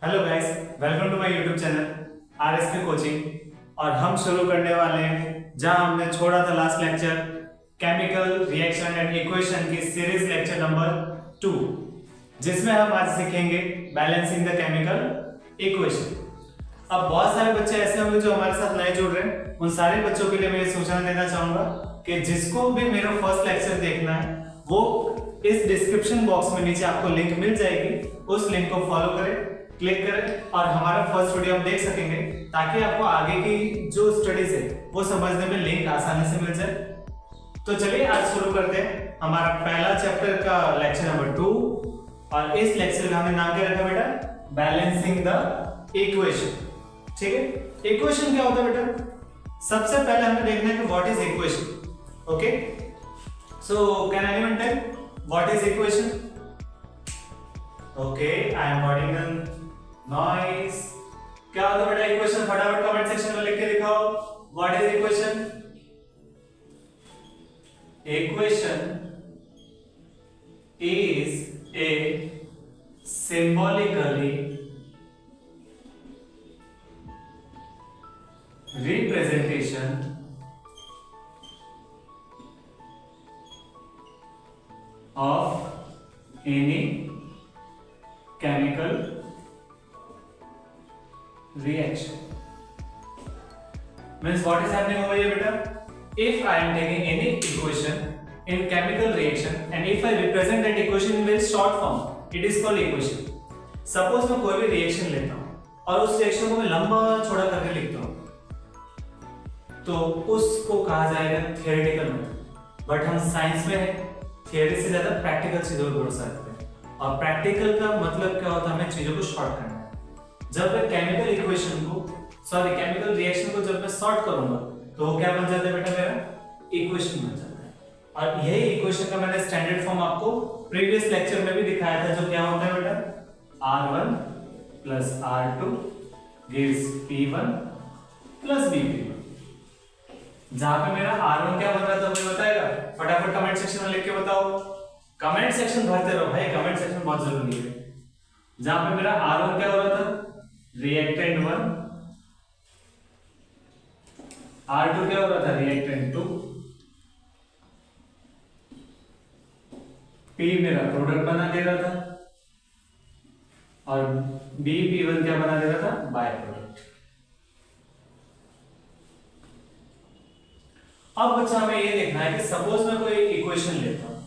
Hello guys, welcome to my YouTube channel RSK coaching. और हम शुरू करने वाले हैं जहां हमने छोड़ा था last lecture, chemical reaction and equation की सीरीज लेक्चर नंबर 2, जिसमें हम आज सीखेंगे बैलेंसिंग द केमिकल इक्वेशन। अब बहुत सारे बच्चे ऐसे होंगे जो हमारे साथ नए जुड़ रहे हैं, उन सारे बच्चों के लिए मैं ये सूचना देना चाहूंगा कि जिसको भी मेरा फर्स्ट लेक्चर देखना है वो इस डिस्क्रिप्शन बॉक्स में नीचे आपको लिंक मिल जाएगी, उस लिंक को फॉलो करें, क्लिक करें और हमारा फर्स्ट वीडियो हम देख सकेंगे, ताकि आपको आगे की जो स्टडीज है वो समझने में लिंक आसानी से मिल जाए। तो चलिए आज शुरू करते हैं हमारा पहला चैप्टर का लेक्चर नंबर 2। और इस लेक्चर का हमने नाम क्या रखा बेटा? Balancing the equation. ठीक है, इक्वेशन क्या होता है बेटा? सबसे पहले हमें देखना है कि what is equation. Okay, so can anyone tell what is equation? Okay, I am noting the noise. क्या होता है बेटा इक्वेशन? फटाफट कमेंट सेक्शन में लिख के दिखाओ what is equation. Equation is a symbolically representation of any chemical reaction. Means what is happening over here beta? If I am taking any equation in chemical reaction and if I represent that equation in very short form, it is called equation. Suppose मैं कोई भी reaction लेता हूँ और उस reaction को मैं लंबा चौड़ा करके लिखता हूँ तो उसको कहा जाएगा थियोरेटिकल मेथड। बट हम साइंस में थियोरी से ज्यादा प्रैक्टिकल चीजों को पढ़ सकते हैं, और प्रैक्टिकल का मतलब क्या होता है? हमें चीजों को शॉर्ट करना है। जब मैं केमिकल इक्वेशन को केमिकल रिएक्शन को जब मैं शॉर्ट करूंगा तो वो क्या बन जाता है बेटा? मेरा इक्वेशन बन जाता है। और यही इक्वेशन का मैंने स्टैंडर्ड फॉर्म आपको प्रीवियस लेक्चर में भी दिखाया था, जो क्या होता है बेटा? R1 plus R2 gives P1 plus BP1। जहां पे मेरा R1 क्या बन रहा था मुझे बताएगा? फटाफट कमेंट सेक्शन में लिख के बताओ। कमेंट सेक्शन भरते रहो भाई, कमेंट सेक्शन बहुत जरूरी है। जहां पे मेरा R1 क्या हो रहा था? रिएक्टेंट 1। R2 क्या हो रहा था? रिएक्टेंट 2। P मेरा प्रोडक्ट बना दे रहा था और B P1 क्या बना दे रहा था? By product. अब बच्चा हमें ये देखना है कि सपोज मैं कोई इक्वेशन लेता हूं,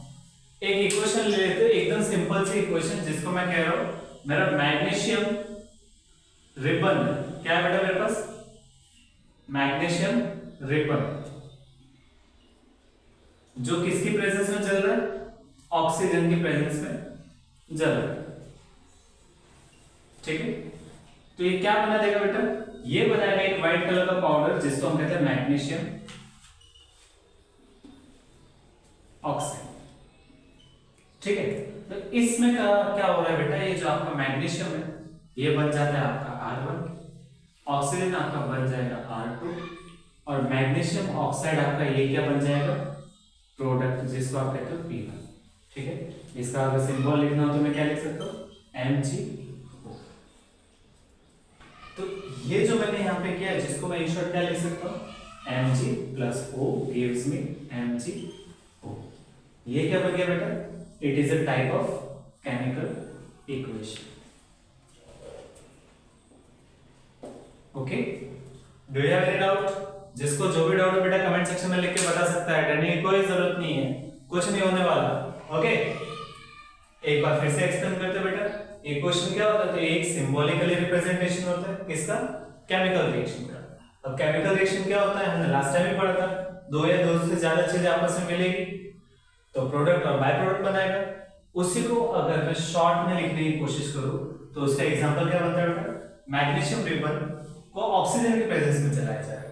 एक इक्वेशन ले लेते हैं, एकदम सिंपल सी इक्वेशन, जिसको मैं कह रहा हूं मेरा मैग्नीशियम रिबन। क्या है बेटा मेरे पास? मैग्नीशियम रिबन, जो किसकी प्रेजेंस में चल रहा है? ऑक्सीजन की प्रेजेंस में जल रहा है। ठीक है, तो ये क्या बना देगा बेटा? ये बनाएगा एक व्हाइट कलर का पाउडर, जिसको हम कहते हैं मैग्नीशियम ऑक्साइड। ठीक है, तो इसमें क्या हो रहा है बेटा? ये जो आपका मैग्नीशियम है ये बन जाता है आपका R1, ऑक्सीजन आपका बन जाएगा R2, और मैग्नीशियम ऑक्साइड आपका ये क्या बन जाएगा? प्रोडक्ट, जिसको आप कहते हो P1। ठीक है, इसका अगर सिंबल लिखना हो तो मैं क्या लिख सकता हूँ? MgO। तो ये जो मैंने यहाँ पे किया है, जिसको मैं इन शॉर्ट क्या लिख सकता हूँ? Mg plus O gives me MgO। ये क्या बन गया बेटा? It is a type of chemical equation. Okay, do you have any doubt? जिसको जो भी डाउट है बेटा कमेंट सेक्शन में लिख के बता सकता है, डरने की कोई जरूरत नहीं है, कुछ नहीं होने वाला। ओके, एक बार फिर से एक्सप्लेन करते बेटा। इक्वेशन क्या होता है? तो एक सिंबॉलिकली रिप्रेजेंटेशन होता है किसका? केमिकल रिएक्शन का। अब केमिकल रिएक्शन क्या होता है? हमने लास्ट टाइम भी पढ़ा था, दो या दो से ज्यादा चीजें आपस में मिलेगी तो प्रोडक्ट और बाय प्रोडक्ट बनाएगा। उसी को अगर मैं शॉर्ट में लिखने की कोशिश करूं तो उसका एग्जांपल क्या बनता है बेटा? मैग्नीशियम रिबन को ऑक्सीजन की प्रेजेंस में जलाया जाएगा।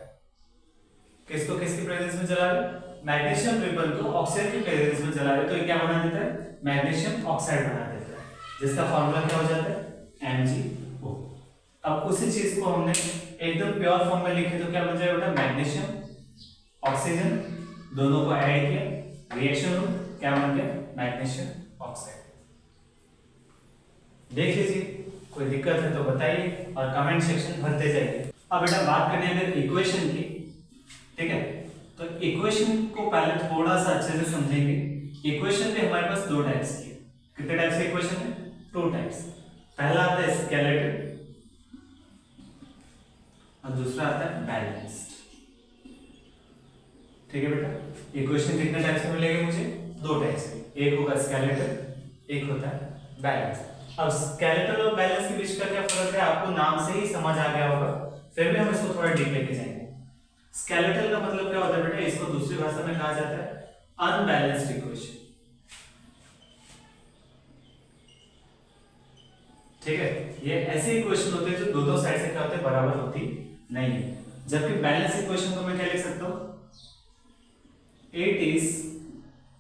किसको किसकी प्रेजेंस में जला रहे? मैग्नीशियम रिबन को ऑक्सीजन की प्रेजेंस में जला रहे, तो ये क्या बना देता है? मैग्नीशियम ऑक्साइड बना देता है, जिसका फार्मूला क्या हो जाता है? MgO। अब उसी चीज को हमने एकदम प्योर फॉर्म में लिखे तो क्या बन जाएगा बेटा? मैग्नीशियम ऑक्सीजन दोनों को ऐड किया, रिएक्शन रूम क्या बन गया? Magnesium oxide. देख लीजिए कोई दिक्कत है तो बताइए और कमेंट सेक्शन भरते जाइए। अब बेटा बात करनी है अगर इक्वेशन की, ठीक है, तो इक्वेशन को पहले थोड़ा सा अच्छे से समझेंगे। इक्वेशन में हमारे पास दो टाइप्स की है। कितने टाइप्स की इक्वेशन है? Two types. पहला आता है स्केलेटल और दूसरा आता है बैलेंस्ड। ठीक है बेटा, इक्वेशन कितने टाइप्स के मिलेंगे मुझे? दो टाइप्स के, एक होगा स्केलेटल, एक होता है बैलेंस। अब स्केलेटल और बैलेंस के बीच का क्या फर्क है आपको नाम से ही समझ आ गया होगा, फिर भी हम इसको थोड़ा डीप लेके जाएंगे। स्केलेटल का मतलब क्या होता है बेटा? इसको दूसरी भाषा में कहा जाता है अनबैलेंस्ड इक्वेशन। ठीक है, ये ऐसे इक्वेशन होते हैं जो दो साइड से क्या होते हैं? बराबर होती नहीं है। जबकि बैलेंस इक्वेशन को मैं क्या लिख सकता हूं? It is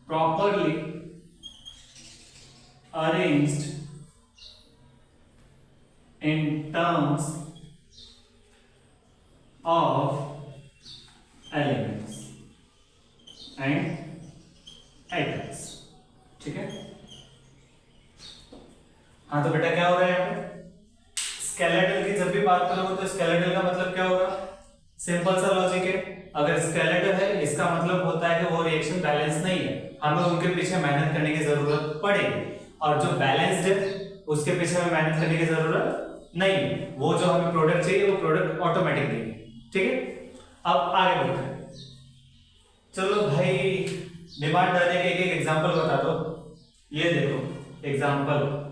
properly arranged in terms of elements and atoms। ठीक है, हाँ तो बेटा क्या हो रहा है यहाँ पे? स्केलेटल की जब भी बात करोगे तो स्केलेटल का मतलब क्या होगा? सिंपल सा लॉजिक है, अगर स्केलेटल है इसका मतलब होता है कि वो रिएक्शन बैलेंस नहीं है, हमें उनके पीछे मेहनत करने की जरूरत पड़ेगी। और जो बैलेंस्ड है उसके पीछे हमें मेहनत करने की जरूरत नहीं, वो जो हमें प्रोडक्ट चाहिए वो प्रोडक्ट ऑटोमेटिक देंगे। ठीक है, अब आगे बढ़ते हैं। चलो भाई डिमांड डालने के एक एग्जांपल बता दो। ये देखो एग्जांपल,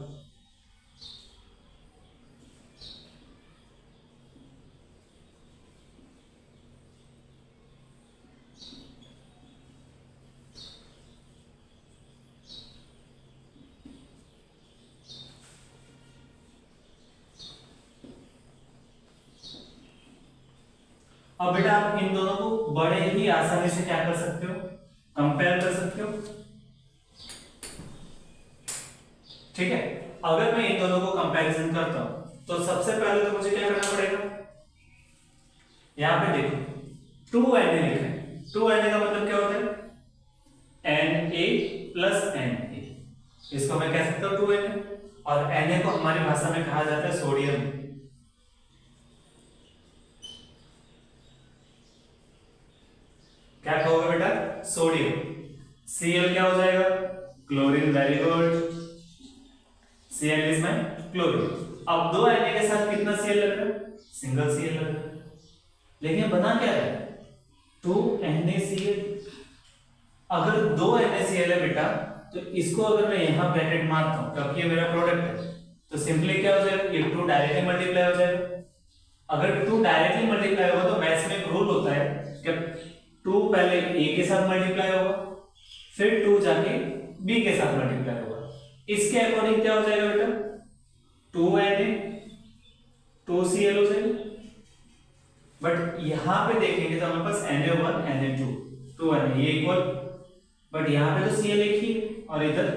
अब बेटा आप इन दोनों को बड़े ही आसानी से क्या कर सकते हो? कंपेयर कर सकते हो। ठीक है, अगर मैं इन दोनों को कंपैरिजन करता हूं तो सबसे पहले तो मुझे क्या करना पड़ेगा? यहां पे देखो 2Na लिखा है। 2Na का मतलब क्या होता है? Na plus Na। इसको मैं कह सकता हूं 2Na, और Na को हमारी भाषा में कहा जाता है सोडियम। क्या कहोगे बेटा? सोडियम। Cl क्या हो जाएगा? Chlorine. Very good, Cl is my chlorine. अब दो Na के साथ कितना Cl लग रहा है? सिंगल Cl लग रहा है, लेकिन बना क्या है? 2NaCl। अगर दो NaCl है बेटा तो इसको अगर मैं यहां ब्रैकेट मारता हूं क्योंकि ये मेरा प्रोडक्ट है, तो सिंपली क्या हो जाएगा? ये 2 डायरेक्टली मल्टीप्लाई हो जाएगा। अगर 2 डायरेक्टली मल्टीप्लाई होगा तो मैथ्स में एक रूल होता है कि 2 पहले A के साथ मल्टीप्लाई होगा, फिर 2 जाके B के साथ मल्टीप्लाई होगा। इसके अकॉर्डिंग क्या हो जाएगा बेटा? 2Na 2Cl हो जाएगा। बट यहां पे देखेंगे तो हमारे पास Na1 Na2 2Na ये इक्वल, बट यहां पे तो Cl एक ही है और इधर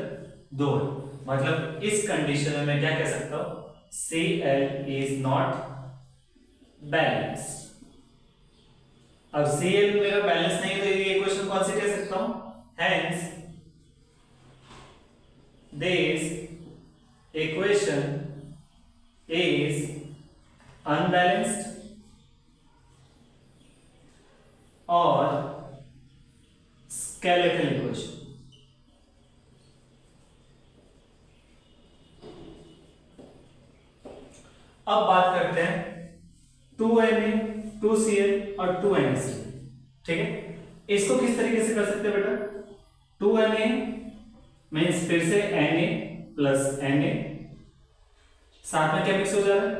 2 है। मतलब इस कंडीशन में मैं क्या कह सकता हूं? Cl is not balanced. अब Cl मेरा बैलेंस नहीं है तो ये इक्वेशन कौन सी कह सकता हूं? Hence this equation is unbalanced or skeletal equation। अब बात करते हैं 2Na 2Cl और 2NaCl। ठीक है, इसको किस तरीके से कर सकते हैं बेटा? 2Na मीन्स फिर से Na प्लस Na, साथ में क्या मिक्स हो जा रहा है?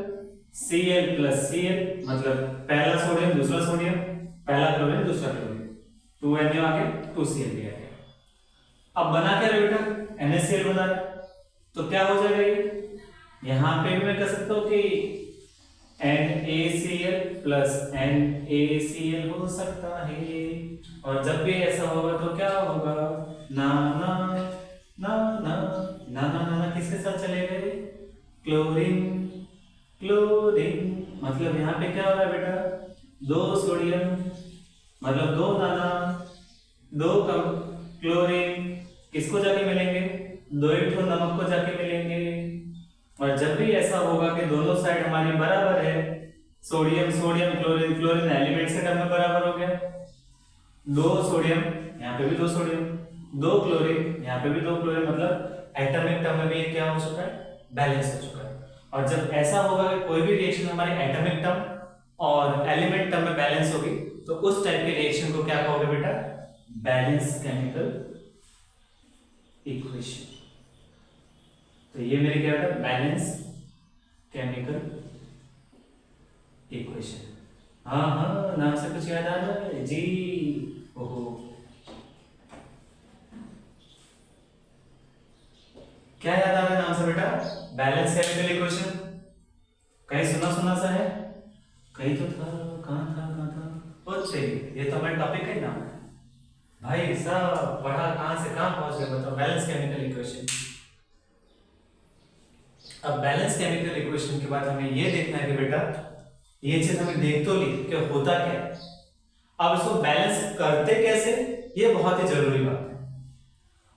Cl प्लस Cl, मतलब पहला सोडियम दूसरा सोडियम, पहला क्लोरीन दूसरा क्लोरीन, 2Na आ गया 2Cl भी आ गया। अब बना क्या बेटा? NaCl बना रहा, तो क्या हो जाएगा ये? यहां पे भी मैं कह सकता हूं कि NaCl प्लस NaCl हो सकता है, और जब भी ऐसा होगा तो क्या होगा? ना ना ना ना ना ना ना, ना किसके साथ चलेगा? क्लोरीन क्लोरीन, मतलब यहाँ पे क्या हो रहा है बेटा? 2 सोडियम मतलब 2 नाना 2 कम क्लोरीन किसको जाके मिलेंगे? 2 नमक को जाके मिलेंगे। और जब भी ऐसा होगा कि दोनों साइड हमारी बराबर है, sodium sodium chlorine chlorine elements के टर्म में बराबर हो गया, 2 सोडियम यहाँ पे भी 2 सोडियम, 2 क्लोरीन यहाँ पे भी 2 क्लोरीन, मतलब एटॉमिक टर्म में भी ये क्या हो चुका है, बैलेंस हो चुका है। और जब ऐसा होगा कि कोई भी रिएक्शन हमारे एटॉमिक टर्म और एलिमेंट टर्म में बैलेंस होगी, तो उस टाइप के रिएक्शन को क्या कहोगे बेटा, बैलेंस केमिकल इक्वेशन। तो ये मेरे क्या बेटा, बैलेंस केमिकल इक्वेशन। हाँ हाँ, नाम से कुछ याद आ रहा है जी? ओहो, क्या याद आ रहा है नाम से बेटा, बैलेंस केमिकल इक्वेशन? कहीं सुना सुना सा है, कहीं तो था, कहाँ था बहुत सही, ये तो हमारा टॉपिक है ना भाई साहब, पढ़ा कहाँ से कहाँ पहुंच गए बताओ, बैलेंस केमिकल इक्वेशन। अब बैलेंस केमिकल इक्वेशन के बाद हमें ये देखना है कि बेटा ये चीज हमें देख तो ली कि होता क्या है, अब इसको बैलेंस करते कैसे, ये बहुत ही जरूरी बात है।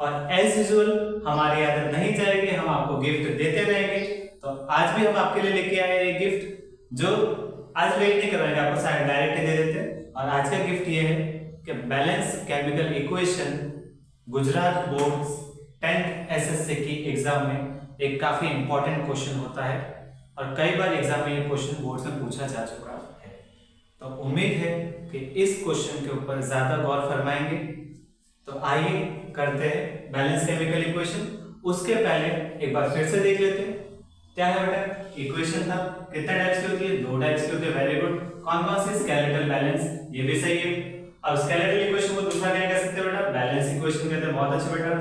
और एज यूजुअल हमारी आदत नहीं जाएगी, हम आपको गिफ्ट देते रहेंगे। तो आज भी हम आपके लिए लेके आए एक गिफ्ट, जो आज वेट नहीं कराएंगे, आपको शायद डायरेक्ट दे देते हैं। और आज का गिफ्ट ये है कि balance chemical equation Gujarat board 10th SSC की एग्जाम में एक काफी इंपॉर्टेंट क्वेश्चन होता है, और कई बार एग्जाम में ये क्वेश्चन बोर्ड में पूछा जा चुका है। तो उम्मीद है कि इस क्वेश्चन के ऊपर ज्यादा गौर फरमाएंगे। तो आइए करते हैं बैलेंस केमिकल इक्वेशन। उसके पहले एक बार फिर से देख लेते हैं क्या है बेटा, इक्वेशन था, कितने टाइप्स की होती है, 2 टाइप्स की होती है। वेरी गुड, कौन कौन सी, स्केलेटल बैलेंस, ये भी सही है। अब स्केलेटल इक्वेशन को दूसरा क्या कह सकते हैं बेटा, बैलेंस इक्वेशन कहते हैं, बहुत अच्छे बेटा।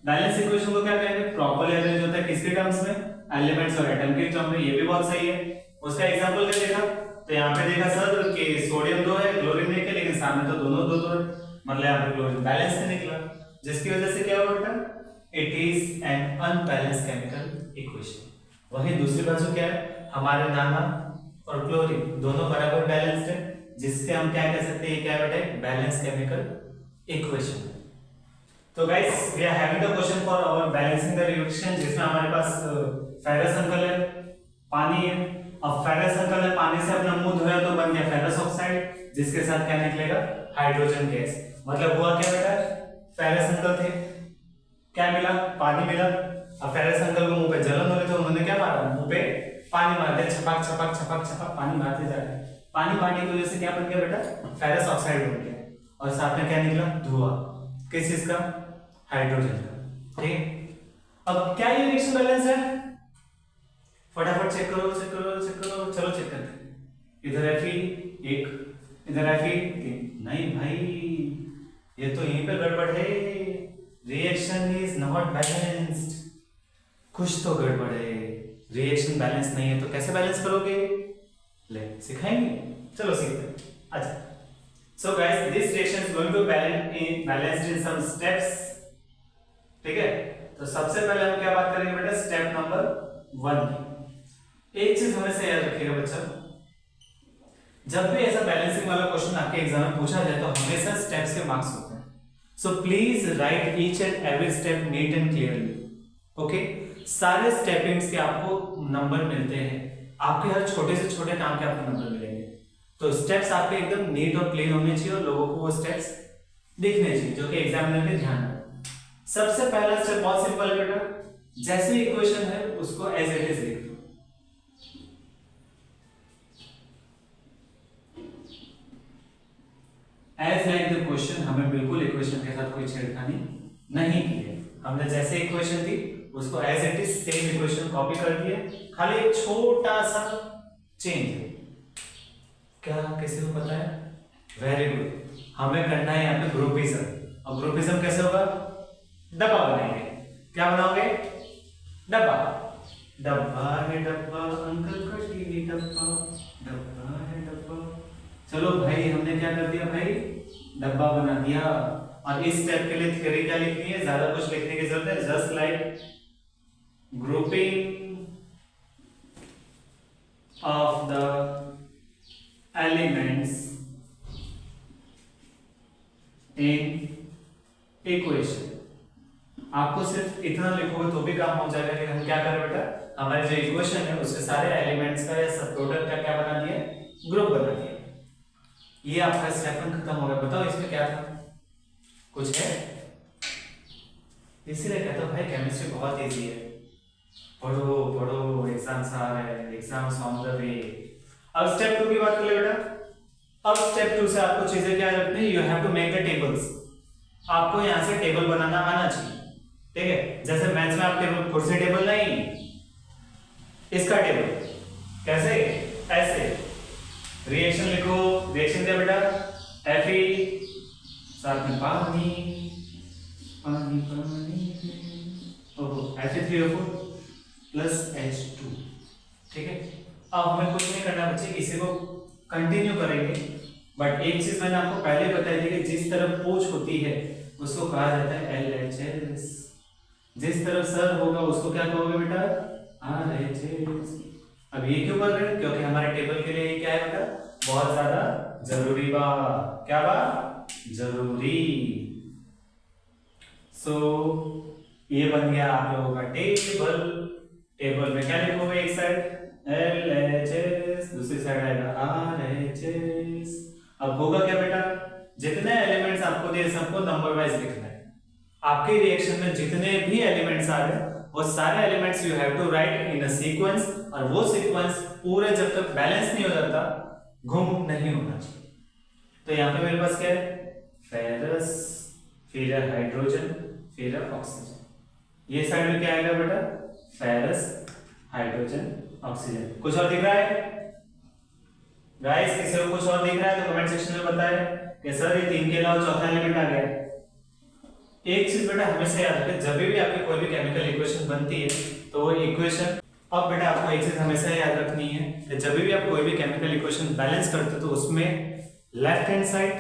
बैलेंस इक्वेशन को क्या कहेंगे, प्रॉपर्ली अरेंज होता है किसके टर्म्स में, एलिमेंट्स और एटम के टर्म में, ये भी बहुत सही है। उसका एग्जांपल क्या देखा, तो यहाँ पे देखा सर कि सोडियम 2 है, क्लोरीन 1 है, लेकिन सामने तो दोनों 2 है, मतलब यहाँ पे क्लोरीन बैलेंस से निकला, जिसकी वजह से क्या हुआ बेटा, it is an unbalanced chemical equation. वही दूसरी बाजू क्या है, हमारे नाना और क्लोरीन दोनों बराबर बैलेंस्ड है, जिससे हम क्या कह सकते हैं, क्या बेटा, बैलेंस केमिकल इक्वेशन। तो guys we are having the question for our balancing the reaction, जिसमें हमारे पास फेरस अंकल है, पानी है। अब फेरस अंकल ने पानी से अपना मुंह धोया तो बन गया फेरस ऑक्साइड, जिसके साथ क्या निकलेगा, हाइड्रोजन गैस। मतलब हुआ क्या बेटा, फेरस अंकल थे, क्या मिला, पानी मिला। अब फेरस अंकल को मुंह पे जलन हो रही, तो उन्होंने क्या मारा, मुंह पे पानी मार दिया, छपक छपक छपक छपक पानी मारते जा रहे। पानी मारने की वजह से क्या बन गया बेटा, फेरस ऑक्साइड बन गया, और साथ में क्या निकला, धुआं, किस चीज का, हाइड्रोजन का। ठीक, अब क्या ये रिएक्शन बैलेंस है, फटाफट चेक करो चेक करो चेक करो, चलो चेक करते हैं। इधर है एक, इधर है 3, नहीं भाई ये तो यहीं पे गड़बड़ है, रिएक्शन इज नॉट बैलेंस्ड, कुछ तो गड़बड़ है, रिएक्शन बैलेंस नहीं है, तो कैसे बैलेंस करोगे, ले सिखाएंगे, चलो सीखते हैं। अच्छा, so guys this reaction is going to balanced in some steps, ठीक है। तो सबसे पहले हम क्या बात करेंगे बेटा, स्टेप नंबर 1। एक चीज हमेशा याद रखिएगा बच्चा, जब भी ऐसा बैलेंसिंग वाला क्वेश्चन आपके एग्जाम में पूछा जाए तो हमेशा स्टेप्स के मार्क्स होते हैं। So please right each and every step neat and clearly, okay. सारे स्टेपिंग्स के आपको नंबर मिलते हैं, आपके हर छोटे से छोटे काम के आपको नंबर मिलेंगे। तो स्टेप्स आपके एकदम नीट और क्लीन होने चाहिए, और लोगों को वो स्टेप्स दिखने चाहिए, जो कि एग्जामिनर पे ध्यान रहे। सबसे पहला स्टेप बहुत सिंपल है बेटा, जैसे इक्वेशन है उसको एज इट इज लिख दो। एज लाइक द क्वेश्चन, हमें बिल्कुल इक्वेशन के साथ कोई छेड़खानी नहीं की है। हमने जैसे इक्वेशन थी उसको as it is same equation copy कर दिया, खाली एक छोटा सा चेंज है। क्या किसी को पता है? वेरी गुड, हमें करना है यहाँ पे ग्रुपिज्म। और ग्रुपिज्म कैसे होगा? डब्बा बनाएंगे। क्या बनाओगे? डब्बा। डब्बा है डब्बा, अंकल का टीवी डब्बा, डब्बा है डब्बा। चलो भाई, हमने क्या कर दिया भाई? डब्बा बना दिया। और इस स्टेप के लिए थ्योरी क्या लिखनी है? ज्यादा कुछ लिखने की जरूरत है, just like grouping of the elements in equation. आपको सिर्फ इतना लिखोगे तो भी काम हो जाएगा कि हम क्या करें बेटा? हमारे जो इक्वेशन है उसके सारे एलिमेंट्स का या सब टोटल का क्या बना दिया, ग्रुप बना दिया। ये आपका स्टेप 1 खत्म हो गया। बताओ इसमें क्या था, कुछ है? इसीलिए कहता हूं भाई केमिस्ट्री बहुत इजी है, पढ़ो पढ़ो, एग्जाम्स आ रहे हैं, एग्जाम्स ऑन द वे। अब स्टेप 2 की बात कर ले बेटा। अब स्टेप 2 से आपको चीजें क्या रखनी है, you have to make the tables. आपको यहां से टेबल बनाना आना चाहिए, ठीक है? जैसे मैथ्स में आप टेबल, खुद से टेबल नहीं, इसका टेबल कैसे, ऐसे रिएक्शन लिखो, रिएक्शन क्या बेटा, Fe साथ में पानी पानी पानी, ओहो Fe3O4 प्लस H2, ठीक है? अब हमें कुछ नहीं करना बच्चे, इसी को कंटिन्यू करेंगे। बट एक चीज मैंने आपको पहले बताई थी कि जिस तरफ पूछ होती है उसको कहा जाता है LHS, जिस तरफ सर होगा उसको क्या कहोगे बेटा, RHS। अब ये क्यों कर रहे हैं, क्योंकि हमारे टेबल के लिए क्या है बेटा, बहुत ज्यादा जरूरी बा, क्या बा, जरूरी। सो ये बन गया आप लोगों का टेबल। टेबल में क्या लिखोगे, एक साइड LHS, दूसरी साइड आएगा RHS। अब होगा क्या बेटा, जितने एलिमेंट्स आपको दिए सबको नंबर वाइज लिखना है। आपके रिएक्शन में जितने भी एलिमेंट्स आ रहे हैं वो सारे elements you have to write in a sequence, और वो सीक्वेंस पूरे जब तक बैलेंस नहीं हो जाता गुम नहीं होना चाहिए। तो यहाँ पे मेरे पास क्या है, फेरस, फिर हाइड्रोजन, फिर ऑक्सीजन। ये साइड में क्या आएगा बेटा, फेरस, हाइड्रोजन, ऑक्सीजन। कुछ और दिख रहा है गाइस? किसी को कुछ और दिख रहा है तो कमेंट सेक्शन में बताएं कि सर ये 3 के अलावा चौथा एलिमेंट आ गया। एक चीज बेटा हमेशा याद रखें, जब भी आपकी कोई भी केमिकल इक्वेशन बनती है तो वो इक्वेशन, अब बेटा आपको एक चीज हमेशा याद रखनी है कि जब भी आप कोई भी केमिकल इक्वेशन बैलेंस करते हो तो उसमें लेफ्ट हैंड साइड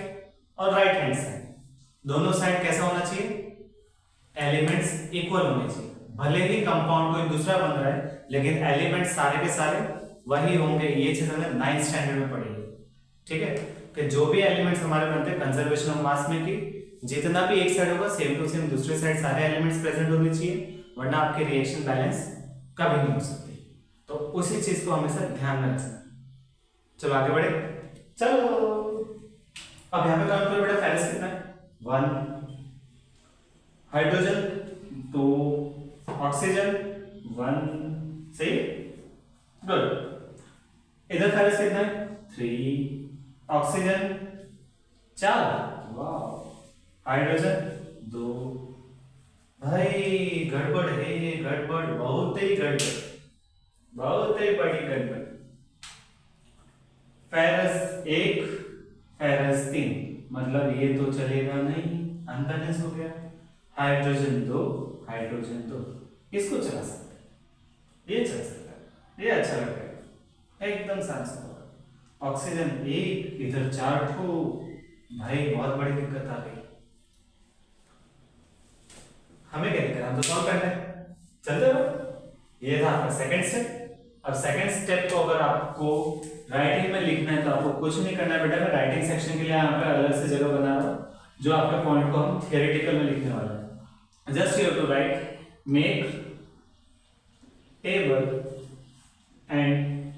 और राइट हैंड साइड दोनों साइड कैसा होना चाहिए, एलिमेंट्स इक्वल होने चाहिए। भले ही कंपाउंड कोई दूसरा बन रहा है लेकिन एलिमेंट सारे के सारे वही होंगे। ये चीज हमें 9th स्टैंडर्ड में पढ़ेगी, ठीक है? कि जो भी एलिमेंट्स हमारे बनते हैं कंजर्वेशन ऑफ मास में की जितना भी एक साइड होगा सेम टू सेम दूसरे साइड सारे एलिमेंट्स प्रेजेंट होने चाहिए, वरना आपके रिएक्शन बैलेंस कभी नहीं हो सकती। तो उसी चीज को हमेशा ध्यान में रखना। चलो आगे बढ़े, चलो। अब यहाँ पे काउंट करो बेटा, फेरस कितना है, 1, हाइड्रोजन 2, ऑक्सीजन 1, सही, गुड। इधर फेरस कितना है, 3, ऑक्सीजन 4, वाह, हाइड्रोजन 2। भाई गड़बड़ है, गड़बड़, बहुत ही गड़बड़, बहुत ही बड़ी गड़बड़। फेरस 1, फेरस 3, मतलब ये तो चलेगा नहीं, अनबैलेंस हो गया। हाइड्रोजन 2, हाइड्रोजन 2, इसको चला सकते हैं, ये चल सकता है, ये अच्छा लगेगा, एकदम शांत होगा। ऑक्सीजन 1, इधर 4 ठो, भाई बहुत बड़ी दिक्कत आ गई। हमें क्या दिक्कत, हम तो सॉल्व करना है, चलते रहो। ये था आपका सेकंड स्टेप। अब सेकंड स्टेप को अगर आपको राइटिंग में लिखना है तो आपको कुछ नहीं करना है बेटा, मैं राइटिंग सेक्शन के लिए यहाँ पे अलग से जगह बना रहा हूँ जो आपके पॉइंट को हम थियोरेटिकल में लिखने वाले हैं। Just you have to write make table and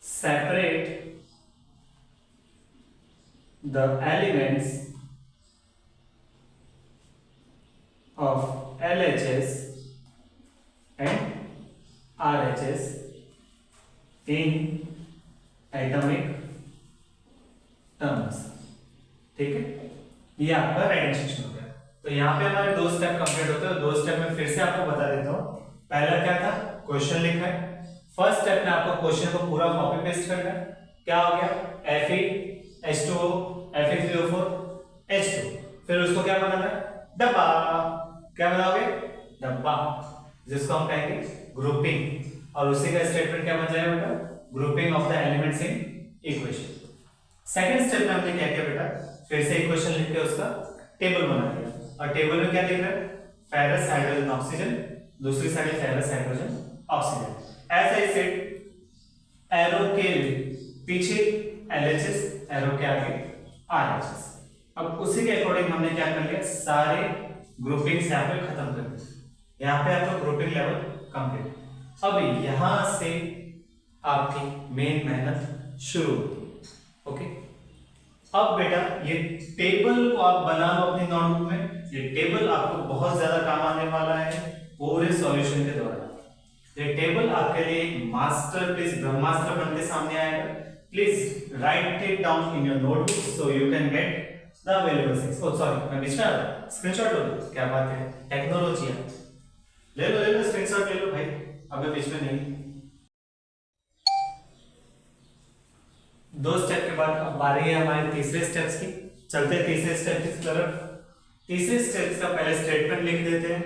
separate the elements of LHS and RHS in atomic terms, ठीक है? ये आपका राइटिंग सेक्शन हो गया। तो यहाँ पे हमारे 2 स्टेप कंप्लीट होते हैं। 2 स्टेप में फिर से आपको बता देता हूँ। पहला क्या था, क्वेश्चन लिखा है। फर्स्ट स्टेप में आपको क्वेश्चन को पूरा कॉपी पेस्ट करना है। क्या हो गया, Fe H2O Fe3O4 H2, फिर उसको क्या बनाना है, डब्बा। क्या बनाओगे, डब्बा, जिसको हम कहेंगे ग्रुपिंग, और उसी का स्टेटमेंट क्या बन जाएगा बेटा, grouping of the elements in equation. Second step में हमने क्या किया बेटा, फिर से इक्वेशन लिख के उसका टेबल बना दिया, और टेबल में क्या लिख रहा है, फेरस हाइड्रोजन ऑक्सीजन, दूसरी साइड फेरस हाइड्रोजन ऑक्सीजन। ऐसा ही सेट एरो के पीछे LHS, एरो के आगे RHS। अब उसी के अकॉर्डिंग हमने क्या कर लिया, सारे ग्रुपिंग्स यहाँ पे खत्म कर दिए। यहाँ पे आपका ग्रुपिंग लेवल कंप्लीट। अब यहां से आपकी मेन मेहनत शुरू होती है। ओके, अब बेटा ये टेबल को आप बना लो अपनी नोटबुक में। ये टेबल आपको बहुत ज्यादा काम आने वाला है पूरे सॉल्यूशन के दौरान। ये टेबल आपके लिए एक मास्टरपीस, ब्रह्मास्त्र बन के सामने आएगा। Please right it down in your notebook so you can get the available things. Oh sorry, मैं बीच में आ गया, स्क्रीनशॉट लो। क्या बात है, टेक्नोलॉजी है। ले लो स्क्रीनशॉट ले लो भाई, अबे बीच में नहीं। दो स्टेप के बाद अब बारी है हमारे तीसरे स्टेप्स की। चलते हैं तीसरे स्टेप की तरफ। तीसरे स्टेप का पहले स्टेटमेंट लिख देते हैं।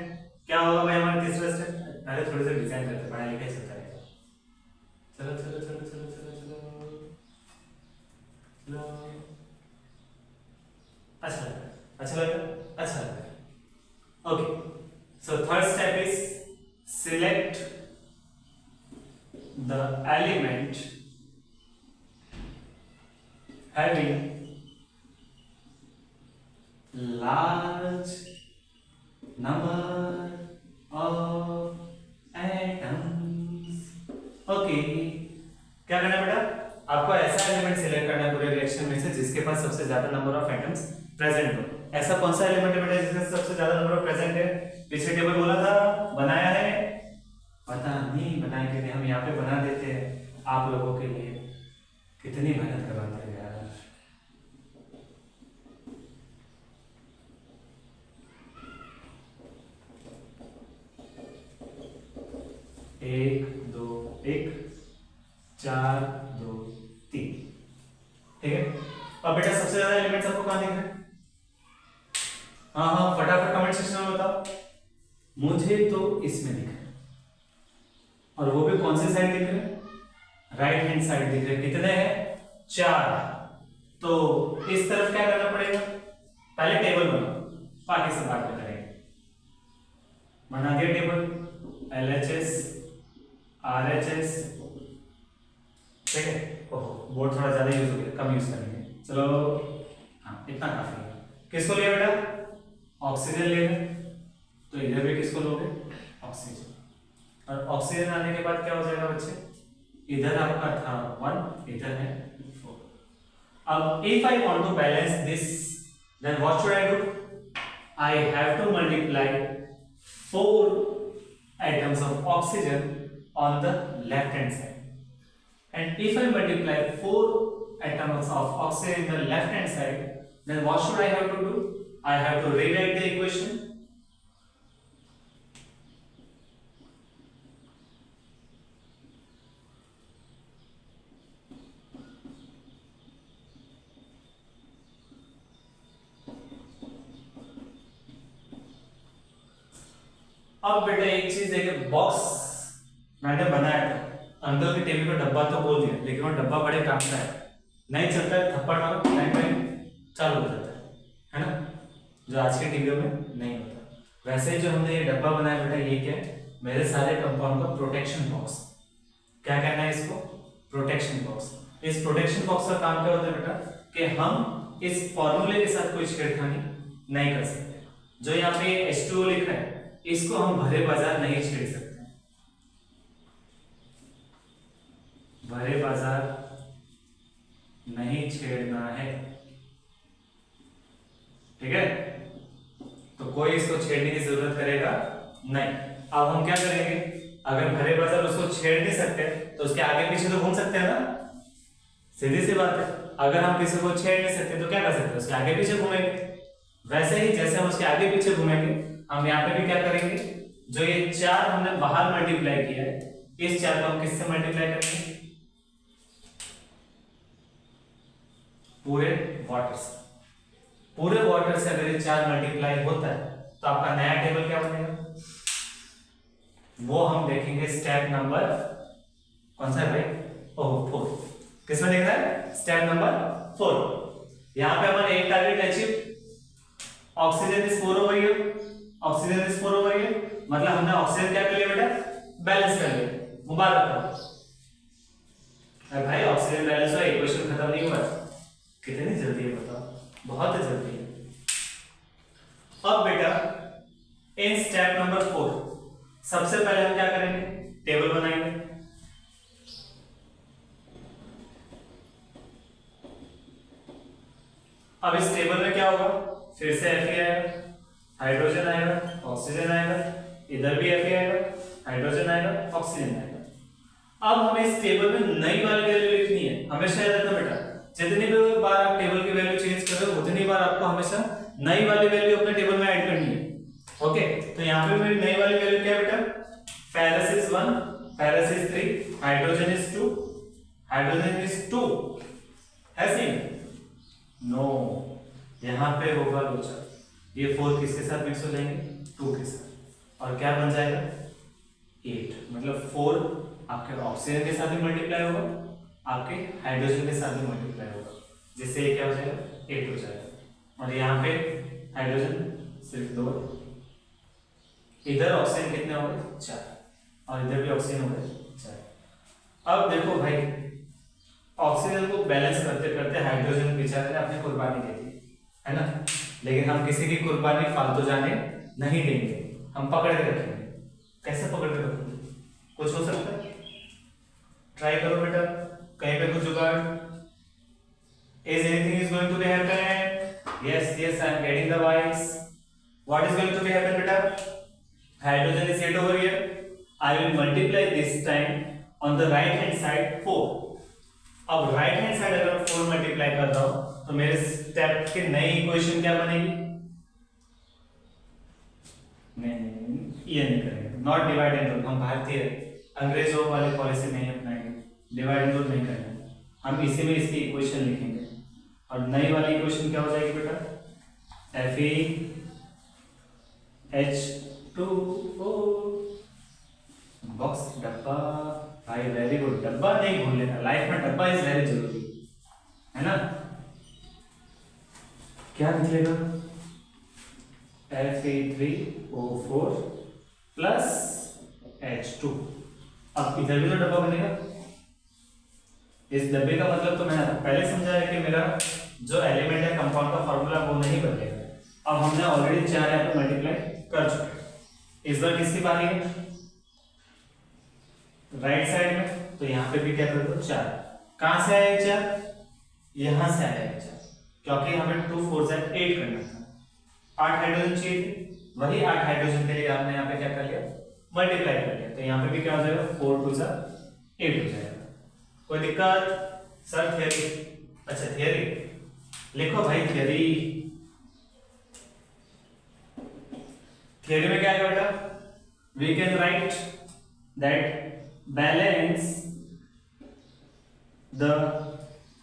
क्या होगा भाई हमारा तीसरा स्टेप? पहले थोड़े से डिजाइन करते हैं, पढ़ाई लिखाई चलता रहेगा। चलो चलो चलो चलो चलो चलो चलो। अच्छा लगा, अच्छा लगा, अच्छा लगा। Okay, so third step is select the element having large number of atoms. Okay, क्या करना है बेटा? आपको ऐसा एलिमेंट सिलेक्ट करना है पूरे रिएक्शन में से जिसके पास सबसे ज्यादा नंबर ऑफ एटम्स प्रेजेंट हो। ऐसा कौन सा एलिमेंट है बेटा जिसके सबसे ज्यादा नंबर ऑफ प्रेजेंट है? पीछे टेबल बोला था, बनाया है? पता नहीं बनाया कि नहीं, हम यहाँ पे बना देते हैं आप लोगों के लिए। कितनी मेहनत करवाते हैं यार। एक दो एक 4 2 3, ठीक है। अब बेटा सबसे ज्यादा एलिमेंट्स आपको कहां दिख रहे हैं? हाँ फटाफट कमेंट सेक्शन में बताओ। मुझे तो इसमें दिख रहे हैं, और वो भी कौन सी साइड दिख रहे हैं? राइट हैंड साइड दिख रहे हैं। कितने हैं? 4। तो इस तरफ क्या करना पड़ेगा? पहले टेबल बनाओ, बाकी सब बाद में करेंगे। बना दिया टेबल, LHS RHS, ठीक है। ओह बोर्ड थोड़ा ज्यादा यूज हो गया, कम यूज करेंगे। चलो हाँ इतना काफी है। किसको लिया बेटा? ऑक्सीजन ले लें। तो इधर भी किसको लोगे? ऑक्सीजन। और ऑक्सीजन आने के बाद क्या हो जाएगा बच्चे? इधर आपका था 1, इधर है 4। अब if I want to balance this, then what should I do? I have to multiply 4 atoms of oxygen on the left hand side. And if I multiply 4 atoms of oxygen in the left hand side, then what should I have to do? I have to rewrite the equation. अब बेटा एक चीज देखिए, box मैंने बनाया था, uncle के table पे डब्बा तो बोल दिया, लेकिन वो डब्बा बड़े काम का है, नहीं चलता है, थप्पड़ मारो टाइम चालू हो जाता है ना, जो आज के टीवीओ में नहीं होता। वैसे जो हमने ये डब्बा बनाया बेटा, ये क्या है? मेरे सारे कंपाउंड का प्रोटेक्शन बॉक्स। क्या कहना है इसको? Protection box. इस प्रोटेक्शन बॉक्स का काम क्या होता है बेटा? कि हम इस फॉर्मूले के साथ कोई छेड़खानी नहीं कर सकते। जो यहाँ पे H2O लिखा है, इसको हम भरे बाजार नहीं छेड़ सकते। भरे बाजार नहीं छेड़ना है, ठीक है। तो कोई इसको छेड़ने की जरूरत करेगा नहीं। अब हम क्या करेंगे? अगर भरे बाजार उसको छेड़ नहीं सकते तो उसके आगे पीछे तो घूम सकते हैं ना, सीधी सी बात है। अगर हम किसी को छेड़ नहीं सकते तो क्या कर सकते हैं? उसके आगे पीछे घूमेंगे। वैसे ही जैसे हम उसके आगे पीछे घूमेंगे, हम यहाँ पे भी क्या करेंगे? जो ये 4 हमने बाहर मल्टीप्लाई किया है, इस 4 को हम किससे मल्टीप्लाई करेंगे? पूरे वाटर से। पूरे वाटर से अगर ये 4 मल्टीप्लाई होता है तो आपका नया टेबल क्या बनेगा? वो हम देखेंगे स्टेप नंबर कौन सा है भाई? ओह 4। किसमें देखना है? Step number 4। यहां पे हमारे एक target achieve, oxygen is 4 over here, oxygen is 4 over here, मतलब हमने ऑक्सीजन क्या कर लिया बेटा? बैलेंस कर लिया। मुबारक हो। अरे भाई ऑक्सीजन बैलेंस हुआ, इक्वेशन खत्म नहीं हुआ। कितनी जल्दी है बताओ? बहुत ही जल्दी है। अब बेटा इन स्टेप नंबर 4 सबसे पहले हम क्या करेंगे? टेबल बनाएंगे। अब इस टेबल में क्या होगा, फिर से Fe आएगा, हाइड्रोजन आएगा, ऑक्सीजन आएगा, इधर भी Fe आएगा, हाइड्रोजन आएगा, ऑक्सीजन आएगा। अब हमें इस टेबल में नई वाली वैल्यू लिखनी है। हमेशा याद रखना बेटा, जितनी भी बार आप टेबल की वैल्यू चेंज कर रहे हो उतनी बार आपको हमेशा नई वाली वैल्यू अपने टेबल में ऐड करनी है। ओके, तो यहाँ पे मेरी नई वाली वैल्यू क्या है बेटा, ferrous is 1, ferrous is 3, hydrogen is 2, hydrogen is 2 है सी नो, यहाँ पे होगा लोचा, ये 4 किसके साथ मिक्स हो जाएंगे, 2 के साथ, और क्या बन जाएगा 8, मतलब 4 आपके ऑक्सीजन के साथ भी मल्टीप्लाई होगा, आपके हाइड्रोजन के साथ भी मल्टीप्लाई होगा, जिससे ये क्या हो जाएगा 8 हो जाएगा। और यहाँ पे हाइड्रोजन सिर्फ 2, इधर ऑक्सीजन कितने हो गए 4, और इधर भी ऑक्सीजन हो गए 4। अब देखो भाई, ऑक्सीजन को बैलेंस करते करते हाइड्रोजन बेचारे ने अपनी कुर्बानी दे दी है ना, लेकिन हम किसी की कुर्बानी फालतू जाने नहीं देंगे, हम पकड़ के रखेंगे। कैसे पकड़ के रखेंगे, कुछ हो सकता है, ट्राई करो बेटा, कहीं पे कुछ जुगाड़। Is anything is going to be happen? Yes, yes, I am getting the vibes. What is going to be happen बेटा? Hydrogen is 8 over here. I will multiply this time on the right hand side 4. अब right hand side अगर 4 multiply कर रहा हूं तो मेरे step की नई इक्वेशन क्या बनेगी, नहीं ये नहीं करेंगे, नॉट डिवाइड एंड रूल, हम भारतीय अंग्रेजों वाली पॉलिसी नहीं अपनाएंगे, डिवाइड एंड रूल नहीं करेंगे, हम इसी में इसकी इक्वेशन लिखेंगे। और नई वाली इक्वेशन क्या हो जाएगी बेटा, FeH2O, बॉक्स डब्बा, भाई वेरी गुड, डब्बा नहीं भूल लेना, लाइफ में डब्बा इज वेरी जरूरी है ना। क्या निकलेगा, Fe3O4 प्लस H2। अब इधर भी तो डब्बा बनेगा, इस डब्बे का मतलब तो मैंने पहले समझाया कि मेरा जो एलिमेंट है कंपाउंड का फॉर्मूला वो नहीं बदलेगा। अब हमने ऑलरेडी 4 यहाँ पे मल्टीप्लाई कर चुके, इस बार किसकी बारी है, राइट साइड में, तो यहाँ पे भी क्या कर दो 4। कहां से आया 4, यहां से आया 4, क्योंकि हमें 2 4 से 8 करना था, 8 हाइड्रोजन चाहिए थे, वही 8 हाइड्रोजन के लिए हमने यहाँ पे क्या कर लिया, मल्टीप्लाई कर लिया, तो यहाँ पे भी क्या हो जाएगा 4 2 से 8 हो जाएगा। कोई दिक्कत सर, थियरी, अच्छा थियरी लिखो भाई, थियरी में क्या है बेटा, we can write that balance the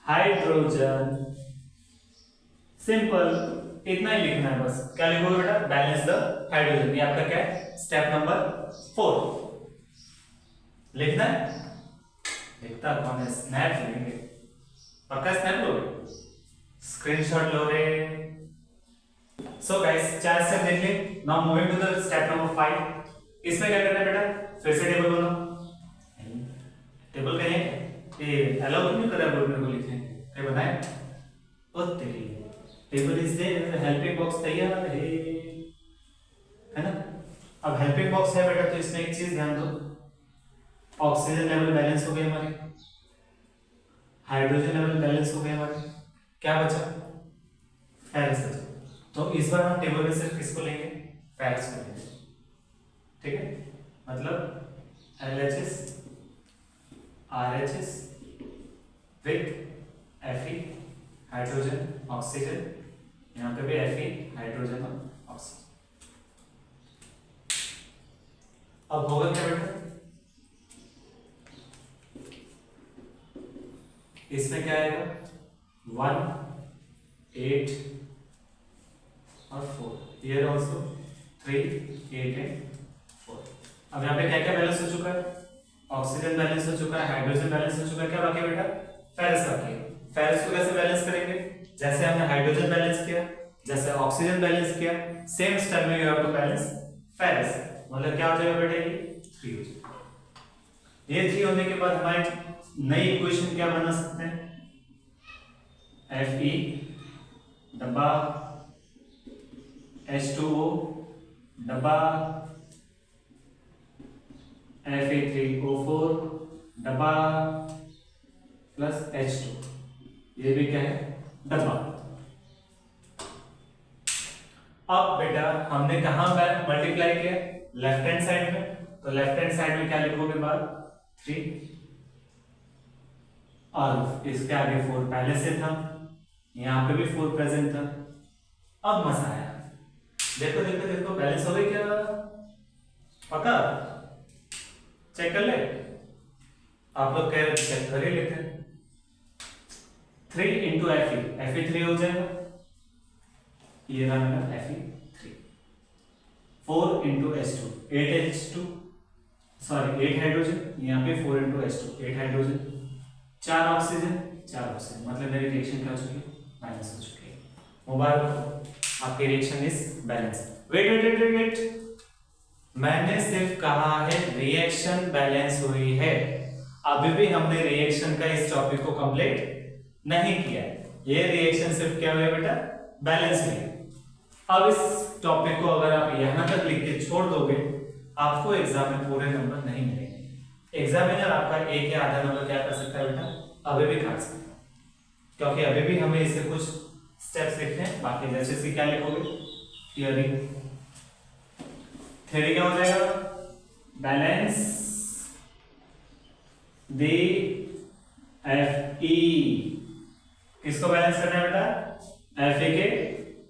hydrogen, simple इतना ही लिखना है बस। क्या लिखोगे बेटा, बैलेंस द हाइड्रोजन, ये आपका क्या है स्टेप नंबर 4 लिखना है। लिखता कौन है, स्नैप लेंगे, पक्का स्नैप लोगे, स्क्रीनशॉट लो रे। सो गाइस 4 स्टेप देख लिए, now moving to the step number 5। इसमें क्या करना है बेटा, फिर से टेबल बनाओ, टेबल कहें ये अलाउ नहीं कर रहा बोर्ड में को लिखने, क्या बनाए, ओ तेरी table is there, helping box तैयार है ना। अब हेल्पिंग बॉक्स है बेटा, तो इसमें एक चीज ध्यान दो, ऑक्सीजन लेवल बैलेंस हो गए हमारे, हाइड्रोजन लेवल बैलेंस हो गए हमारे, क्या बचा, फेरस बचा। तो इस बार हम टेबल में सिर्फ किसको लेंगे, फेरस को लेंगे, ठीक है, मतलब LHS RHS with Fe hydrogen oxygen, यहाँ पे भी Fe हाइड्रोजन और ऑक्सीजन। अब होगा क्या बेटा, इसमें क्या आएगा 1 8 और 4, हियर आल्सो 3 8 एंड 4। अब यहाँ पे क्या क्या बैलेंस हो चुका है, ऑक्सीजन बैलेंस हो चुका है, हाइड्रोजन बैलेंस हो चुका है, क्या बाकी है बेटा, फेरस बाकी है। फेरस को कैसे बैलेंस करेंगे, जैसे हमने हाइड्रोजन बैलेंस किया, जैसे ऑक्सीजन बैलेंस किया, सेम स्टेप में you have to balance ferrous, मतलब क्या हो जाएगा बेटा, ये 3 हो जाएगा। ये 3 होने के बाद हमारी नई इक्वेशन क्या बना सकते हैं, Fe डब्बा H2O डब्बा Fe3O4 डब्बा प्लस H2, ये भी क्या है, डब्बा। अब बेटा हमने कहां मल्टीप्लाई किया, लेफ्ट हैंड साइड में, तो लेफ्ट हैंड साइड में क्या लिखोगे बार 3, और इसके आगे 4 पहले से था, यहाँ पे भी 4 प्रेजेंट था। अब मजा आया, देखो देखो देखो बैलेंस हो गई क्या, पक्का चेक कर ले, आप लोग कह रहे चेक कर ही लेते हैं। 3 इंटू Fe 3 हो जाएगा, ये रहा मेरा Fe3। 4 into H2 8H2 sorry 8 hydrogen, यहाँ पे 4 इंटू H2 8 हाइड्रोजन, 4 ऑक्सीजन, मतलब मेरी रिएक्शन क्या हो चुकी है, माइनस हो चुकी है। मुबारक, आपकी reaction is balance. Wait wait wait wait, मैंने सिर्फ कहा है रिएक्शन बैलेंस हुई है, अभी भी हमने रिएक्शन का इस टॉपिक को कंप्लीट नहीं किया है। ये रिएक्शन सिर्फ क्या हुआ बेटा, बैलेंस हुई है। अब इस टॉपिक को अगर आप यहां तक लिख के छोड़ दोगे, आपको एग्जाम में पूरे नंबर नहीं मिलेंगे। एग्जामिनर आपका एक या आधा नंबर क्या कर सकता है बेटा, अभी भी काट सकता है, क्योंकि अभी भी हमें इसे कुछ स्टेप्स लिखने हैं। बाकी जैसे से क्या लिखोगे, थियरी क्या हो जाएगा, बैलेंस द Fe, किसको बैलेंस करना है बेटा, Fe के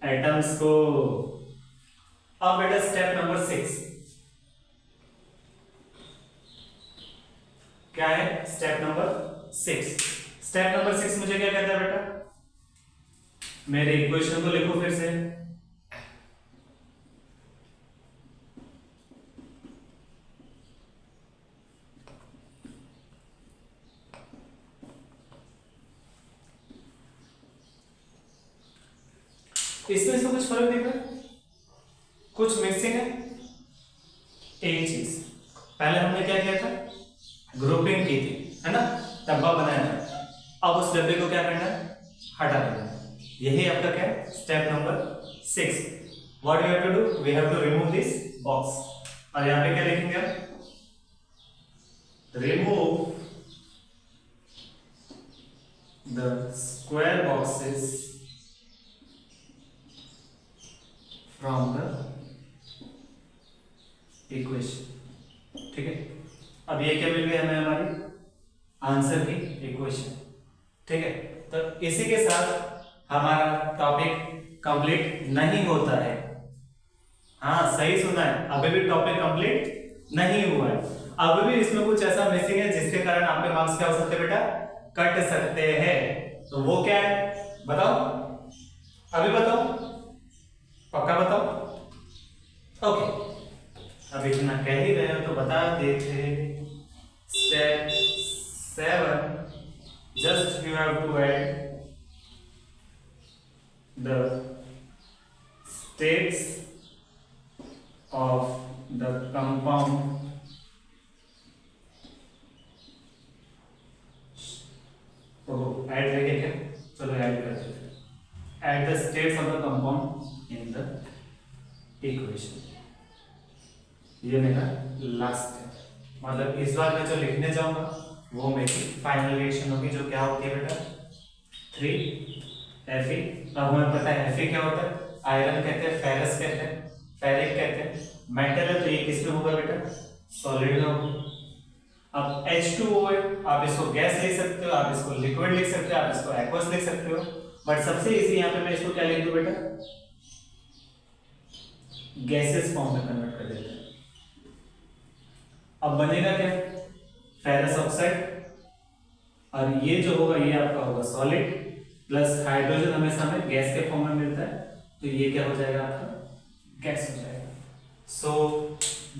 एटम्स को। अब बेटा स्टेप नंबर 6 क्या है, स्टेप नंबर 6। स्टेप नंबर 6 मुझे क्या कहता है बेटा, मेरे इक्वेशन को लिखो फिर से, इसमें से कुछ फर्क दिख रहा है, कुछ मिसिंग है। एक चीज पहले हमने क्या किया था, ग्रुपिंग की थी, है ना, डब्बा बनाया था। अब उस डब्बे को क्या करना है, हटा देना है। यही आपका क्या है, step number 6। What we have to do, we have to remove this box. और यहां पे क्या लिखेंगे, remove the square boxes from the equation. ठीक है, अब ये क्या मिल गया हमें, हमारी आंसर की इक्वेशन। ठीक है, तो इसी के साथ हमारा टॉपिक कंप्लीट नहीं होता है। हाँ सही सुना है, अभी भी टॉपिक कंप्लीट नहीं हुआ है। अभी भी इसमें कुछ ऐसा मिसिंग है जिसके कारण आपके मार्क्स क्या हो सकते हैं बेटा, कट सकते हैं। तो वो क्या है बताओ, अभी बताओ, पक्का बताओ। ओके, अब इतना कह ही रहे हो तो बता देते। Step 7, just you have to add the states of the compound तो ऐड रहेगा क्या, चलो ऐड कर देते हैं। Add the states of the compound in the equation। ये मेरा लास्ट है, मतलब इस बार मैं जो लिखने जाऊंगा वो मेरी फाइनल रिएक्शन होगी, जो क्या होती है बेटा 3Fe। अब हमें पता है Fe क्या होता है, आयरन कहते हैं, फेरस कहते हैं, फेरिक कहते हैं। मेटल है तो ये किस में होगा बेटा, सॉलिड में होगा। अब H2O है, आप इसको गैस लिख सकते हो, आप इसको लिक्विड लिख सकते हो, आप इसको एक्वस लिख सकते हो, बट सबसे इजी यहाँ पे मैं इसको क्या लिख दूं बेटा, गैसेस फॉर्म में कन्वर्ट कर देते हैं। अब बनेगा क्या, फेरस ऑक्साइड, और ये जो होगा ये आपका होगा सॉलिड, प्लस हाइड्रोजन हमेशा हमें गैस के फॉर्म में मिलता है, तो ये क्या हो जाएगा आपका, गैस हो जाएगा। So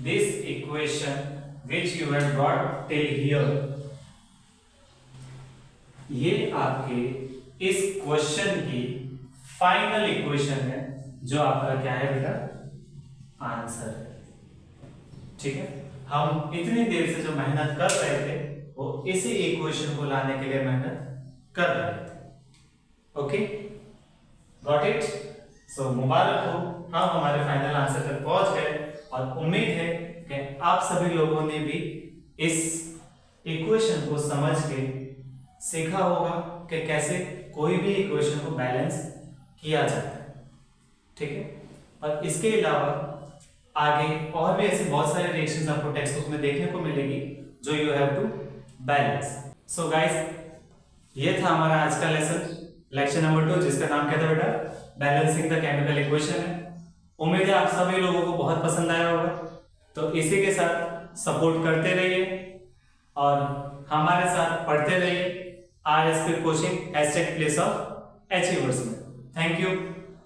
this equation which you have brought till here, ये आपके इस क्वेश्चन की फाइनल इक्वेशन है, जो आपका क्या है बेटा, आंसर है। ठीक है, हम इतनी देर से जो मेहनत कर रहे थे वो इसी इक्वेशन को लाने के लिए मेहनत कर रहे थे। Okay, got it. सो मुबारक हो, हम हमारे फाइनल आंसर तक पहुंच गए, और उम्मीद है कि आप सभी लोगों ने भी इस इक्वेशन को समझ के सीखा होगा कि कैसे कोई भी इक्वेशन को बैलेंस किया जाता है, ठीक है। और इसके अलावा आगे और भी ऐसे बहुत सारे रिएक्शंस आपको टेक्स्ट बुक में देखने को मिलेगी जो you have to balance. So guys, ये था हमारा आज का लेक्चर नंबर 2, जिसका नाम क्या था बेटा, बैलेंसिंग द केमिकल इक्वेशन है। उम्मीद है आप सभी लोगों को बहुत पसंद आया होगा। तो इसी के साथ सपोर्ट करते रहिए और हमारे साथ पढ़ते रहिए RSP coaching #place of achievers में। Thank you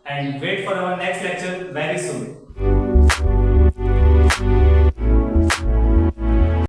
and wait for our next lecture very soon.